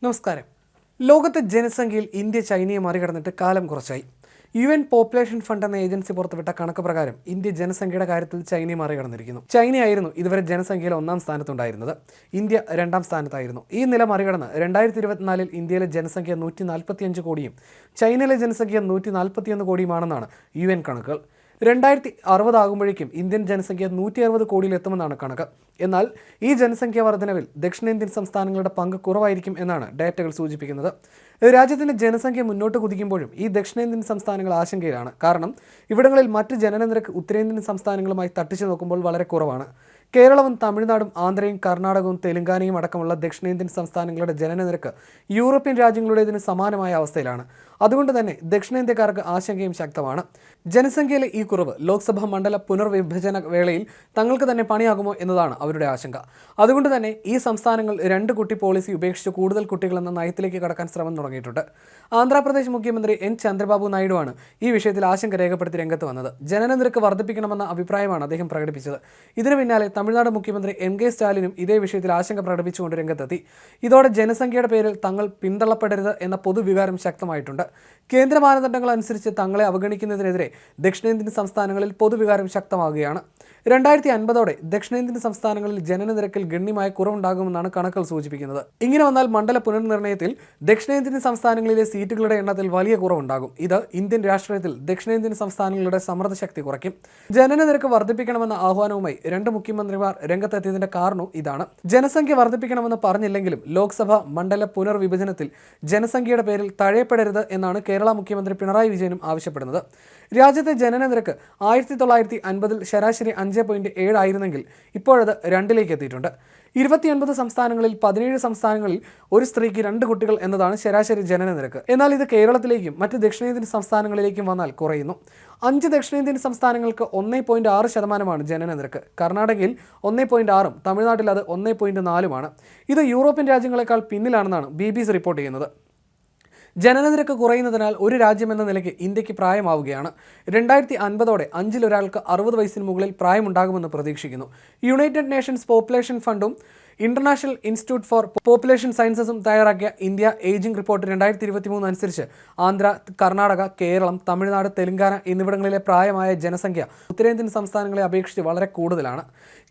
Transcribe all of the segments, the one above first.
നമസ്കാരം. ലോകത്തെ ജനസംഖ്യയിൽ ഇന്ത്യ ചൈനയെ മറികടന്നിട്ട് കാലം കുറച്ചായി. UN പോപ്പുലേഷൻ ഫണ്ട് എന്ന ഏജൻസി പുറത്തുവിട്ട കണക്ക് പ്രകാരം ഇന്ത്യ ജനസംഖ്യയുടെ കാര്യത്തിൽ ചൈനയെ മറികടന്നിരിക്കുന്നു. ചൈനയായിരുന്നു ഇതുവരെ ജനസംഖ്യയിൽ 1-ാം സ്ഥാനത്തുണ്ടായിരുന്നത്. ഇന്ത്യ 2-ാം സ്ഥാനത്തായിരുന്നു. ഈ നില മറികടന്ന് 2024 ഇന്ത്യയിലെ ജനസംഖ്യ 145 കോടിയും ചൈനയിലെ ജനസംഖ്യ 141 കോടിയുമാണെന്നാണ് UN കണക്കുകൾ. 2060 ആകുമ്പോഴേക്കും ഇന്ത്യൻ ജനസംഖ്യ 160 കോടിയിലെത്തുമെന്നാണ് കണക്ക്. എന്നാൽ ഈ ജനസംഖ്യാ വർധനവിൽ ദക്ഷിണേന്ത്യൻ സംസ്ഥാനങ്ങളുടെ പങ്ക് കുറവായിരിക്കും എന്നാണ് ഡാറ്റകൾ സൂചിപ്പിക്കുന്നത്. രാജ്യത്തിന്റെ ജനസംഖ്യ മുന്നോട്ട് കുതിക്കുമ്പോഴും ഈ ദക്ഷിണേന്ത്യൻ സംസ്ഥാനങ്ങൾ ആശങ്കയിലാണ്. കാരണം ഇവിടങ്ങളിൽ മറ്റ് ജനനനിരക്ക് ഉത്തരേന്ത്യൻ സംസ്ഥാനങ്ങളുമായി തട്ടിച്ചു നോക്കുമ്പോൾ വളരെ കുറവാണ്. കേരളവും തമിഴ്നാടും ആന്ധ്രയും കർണാടകവും തെലങ്കാനയും അടക്കമുള്ള ദക്ഷിണേന്ത്യൻ സംസ്ഥാനങ്ങളുടെ ജനനനിരക്ക് യൂറോപ്യൻ രാജ്യങ്ങളുടേതിന് സമാനമായ അവസ്ഥയിലാണ്. അതുകൊണ്ട് തന്നെ ദക്ഷിണേന്ത്യക്കാർക്ക് ആശങ്കയും ശക്തമാണ്. ജനസംഖ്യയിലെ ഈ കുറവ് ലോക്സഭാ മണ്ഡല പുനർവിഭജന വേളയിൽ തങ്ങൾക്ക് തന്നെ പണിയാകുമോ എന്നതാണ് അവരുടെ ആശങ്ക. അതുകൊണ്ട് തന്നെ ഈ സംസ്ഥാനങ്ങൾ 2 കുട്ടി പോളിസി ഉപേക്ഷിച്ച് കൂടുതൽ കുട്ടികൾ എന്ന നയത്തിലേക്ക് കടക്കാൻ ശ്രമം തുടങ്ങിയിട്ടുണ്ട്. ആന്ധ്രാപ്രദേശ് മുഖ്യമന്ത്രി N. ചന്ദ്രബാബു നായിഡുവാണ് ഈ വിഷയത്തിൽ ആശങ്ക രേഖപ്പെടുത്തി രംഗത്ത് വന്നത്. ജനനനിരക്ക് വർദ്ധിപ്പിക്കണമെന്ന അഭിപ്രായമാണ് അദ്ദേഹം പ്രകടിപ്പിച്ചത്. ഇതിനു പിന്നാലെ തമിഴ്നാട് മുഖ്യമന്ത്രി M. K. സ്റ്റാലിനും ഇതേ വിഷയത്തിൽ ആശങ്ക പ്രകടിപ്പിച്ചുകൊണ്ട് രംഗത്തെത്തി. ഇതോടെ ജനസംഖ്യയുടെ പേരിൽ തങ്ങൾ പിന്തള്ളപ്പെടരുത് എന്ന പൊതുവികാരം ശക്തമായിട്ടുണ്ട്. കേന്ദ്ര മാനദണ്ഡങ്ങൾ അനുസരിച്ച് തങ്ങളെ അവഗണിക്കുന്നതിനെതിരെ ദക്ഷിണേന്ത്യൻ സംസ്ഥാനങ്ങളിൽ പൊതുവികാരം ശക്തമാകുകയാണ്. 2050ഓടെ ദക്ഷിണേന്ത്യൻ സംസ്ഥാനങ്ങളിൽ ജനനനിരക്കിൽ ഗണ്യമായ കുറവുണ്ടാകുമെന്നാണ് കണക്കുകൾ സൂചിപ്പിക്കുന്നത്. ഇങ്ങനെ വന്നാൽ മണ്ഡല പുനർനിർണയത്തിൽ ദക്ഷിണേന്ത്യൻ സംസ്ഥാനങ്ങളിലെ സീറ്റുകളുടെ എണ്ണത്തിൽ വലിയ കുറവുണ്ടാകും. ഇത് ഇന്ത്യൻ രാഷ്ട്രീയത്തിൽ ദക്ഷിണേന്ത്യൻ സംസ്ഥാനങ്ങളുടെ സമ്മർദ്ദ ശക്തി കുറയ്ക്കും. ജനനനിരക്ക് വർദ്ധിപ്പിക്കണമെന്ന ആഹ്വാനവുമായി 2 മുഖ്യമന്ത്രിമാർ രംഗത്തെത്തിയതിന്റെ കാരണം ഇതാണ്. ജനസംഖ്യ വർദ്ധിപ്പിക്കണമെന്ന് പറഞ്ഞില്ലെങ്കിലും ലോക്സഭ മണ്ഡല പുനർവിഭജനത്തിൽ ജനസംഖ്യയുടെ പേരിൽ തഴയപ്പെടരുത് എന്നാണ് കേരള മുഖ്യമന്ത്രി പിണറായി വിജയനും ആവശ്യപ്പെടുന്നത്. രാജ്യത്തെ ജനനനിരക്ക് 1950 ശരാശരി 5.7 ആയിരുന്നെങ്കിൽ ഇപ്പോഴത് 2ലേക്ക് എത്തിയിട്ടുണ്ട്. 29 സംസ്ഥാനങ്ങളിൽ 17 സംസ്ഥാനങ്ങളിൽ ഒരു സ്ത്രീക്ക് 2 കുട്ടികൾ എന്നതാണ് ശരാശരി ജനനനിരക്ക്. എന്നാൽ ഇത് കേരളത്തിലേക്കും മറ്റ് ദക്ഷിണേന്ത്യൻ സംസ്ഥാനങ്ങളിലേക്കും വന്നാൽ കുറയുന്നു. 5 ദക്ഷിണേന്ത്യൻ സംസ്ഥാനങ്ങൾക്ക് 1.6% ജനനനിരക്ക്. കർണാടകയിൽ 1.6ഉം തമിഴ്നാട്ടിൽ അത് 1.4ഉമാണ്. ഇത് യൂറോപ്യൻ രാജ്യങ്ങളെക്കാൾ പിന്നിലാണെന്നാണ് BBC റിപ്പോർട്ട് ചെയ്യുന്നത്. ജനനനിരക്ക് കുറയുന്നതിനാൽ ഒരു രാജ്യമെന്ന നിലയ്ക്ക് ഇന്ത്യക്ക് പ്രായമാവുകയാണ്. 2050ഓടെ 5-ൽ ഒരാൾക്ക് 60 വയസ്സിന് മുകളിൽ പ്രായമുണ്ടാകുമെന്ന് പ്രതീക്ഷിക്കുന്നു. യുണൈറ്റഡ് നേഷൻസ് പോപ്പുലേഷൻ ഫണ്ടും ഇന്റർനാഷണൽ ഇൻസ്റ്റിറ്റ്യൂട്ട് ഫോർ പോപ്പുലേഷൻ സയൻസസും തയ്യാറാക്കിയ ഇന്ത്യ ഏജിംഗ് റിപ്പോർട്ട് 2023 അനുസരിച്ച് ആന്ധ്ര, കർണാടക, കേരളം, തമിഴ്നാട്, തെലങ്കാന എന്നിവിടങ്ങളിലെ പ്രായമായ ജനസംഖ്യ ഉത്തരേന്ത്യൻ സംസ്ഥാനങ്ങളെ അപേക്ഷിച്ച് വളരെ കൂടുതലാണ്.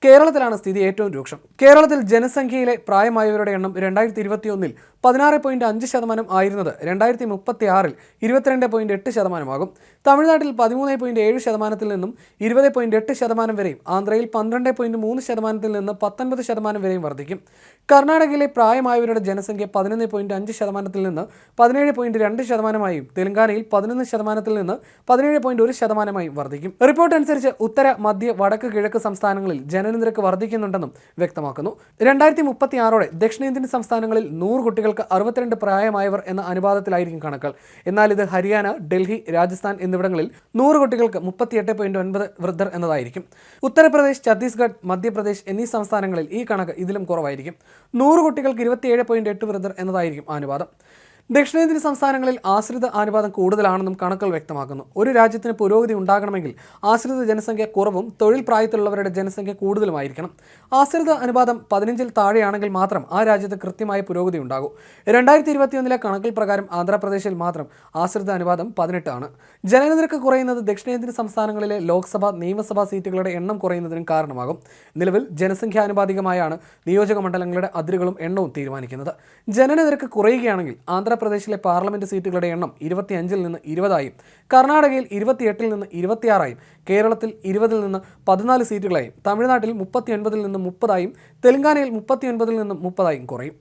കേരളത്തിലാണ് സ്ഥിതി ഏറ്റവും രൂക്ഷം. കേരളത്തിൽ ജനസംഖ്യയിലെ പ്രായമായവരുടെ എണ്ണം 2021-ൽ 16.5% ആയിരുന്നത് 2036-ൽ 22.8%. തമിഴ്നാട്ടിൽ 13.7%-ൽ നിന്നും 20.8% വരെയും ആന്ധ്രയിൽ 12.3%-ൽ നിന്ന് 19% വരെയും വർദ്ധിക്കും. കർണാടകയിലെ പ്രായമായവരുടെ ജനസംഖ്യ 11.5%-ൽ നിന്ന് 17.2%-ആയും തെലങ്കാനയിൽ 11%-ൽ നിന്ന് 17.1%-ആയും വർദ്ധിക്കും. റിപ്പോർട്ട് അനുസരിച്ച് ഉത്തര, മധ്യ, വടക്ക്, കിഴക്ക് സംസ്ഥാനങ്ങളിൽ ജനനനിരക്ക് വർദ്ധിക്കുന്നുണ്ടെന്നും വ്യക്തമാക്കുന്നു. 2036ഓടെ ദക്ഷിണേന്ത്യൻ സംസ്ഥാനങ്ങളിൽ 100 കുട്ടികൾക്ക് 62 പ്രായമായവർ എന്ന അനുപാതത്തിലായിരിക്കും കണക്കുകൾ. എന്നാൽ ഇത് ഹരിയാന, ഡൽഹി, രാജസ്ഥാൻ എന്നിവിടങ്ങളിൽ 100 കുട്ടികൾക്ക് 38.9 വൃദ്ധർ എന്നതായിരിക്കും. ഉത്തർപ്രദേശ്, ഛത്തീസ്ഗഡ്, മധ്യപ്രദേശ് എന്നീ സംസ്ഥാനങ്ങളിൽ ഈ കണക്ക് ഇതിലും കുറവായിരിക്കും. 100 കുട്ടികൾക്ക് 27.8 വൃദ്ധർ എന്നതായിരിക്കും അനുപാതം. ദക്ഷിണേന്ത്യൻ സംസ്ഥാനങ്ങളിൽ ആശ്രിത അനുപാതം കൂടുതലാണെന്നും കണക്കുകൾ വ്യക്തമാക്കുന്നു. ഒരു രാജ്യത്തിന് പുരോഗതി ഉണ്ടാകണമെങ്കിൽ ആശ്രിത ജനസംഖ്യ കുറവും തൊഴിൽ പ്രായത്തിലുള്ളവരുടെ ജനസംഖ്യ കൂടുതലുമായിരിക്കണം. ആശ്രിത അനുപാതം 15-ൽ താഴെയാണെങ്കിൽ മാത്രം ആ രാജ്യത്ത് കൃത്യമായ പുരോഗതി ഉണ്ടാകൂ. 2021-ലെ കണക്കിൽ പ്രകാരം ആന്ധ്രാപ്രദേശിൽ മാത്രം ആശ്രിത അനുപാതം 18 ആണ്. ജനനനിരക്ക് കുറയുന്നത് ദക്ഷിണേന്ത്യൻ സംസ്ഥാനങ്ങളിലെ ലോക്സഭ, നിയമസഭാ സീറ്റുകളുടെ എണ്ണം കുറയുന്നതിനും കാരണമാകും. നിലവിൽ ജനസംഖ്യാനുപാതികമായാണ് നിയോജക മണ്ഡലങ്ങളുടെ അതിരുകളും എണ്ണവും തീരുമാനിക്കുന്നത്. ജനനനിരക്ക് കുറയുകയാണെങ്കിൽ ആന്ധ്രാപ്രദേശിലെ പാർലമെന്റ് സീറ്റുകളുടെ എണ്ണം 25-ൽ നിന്ന് 20ആയും, കർണാടകയിൽ 28-ൽ നിന്ന് 26ആയും, കേരളത്തിൽ 20-ൽ നിന്ന് 14 സീറ്റുകളായും, തമിഴ്നാട്ടിൽ 39-ൽ നിന്ന് 30ആയും, തെലങ്കാനയിൽ 39-ൽ നിന്ന് 30ആയും കുറയും.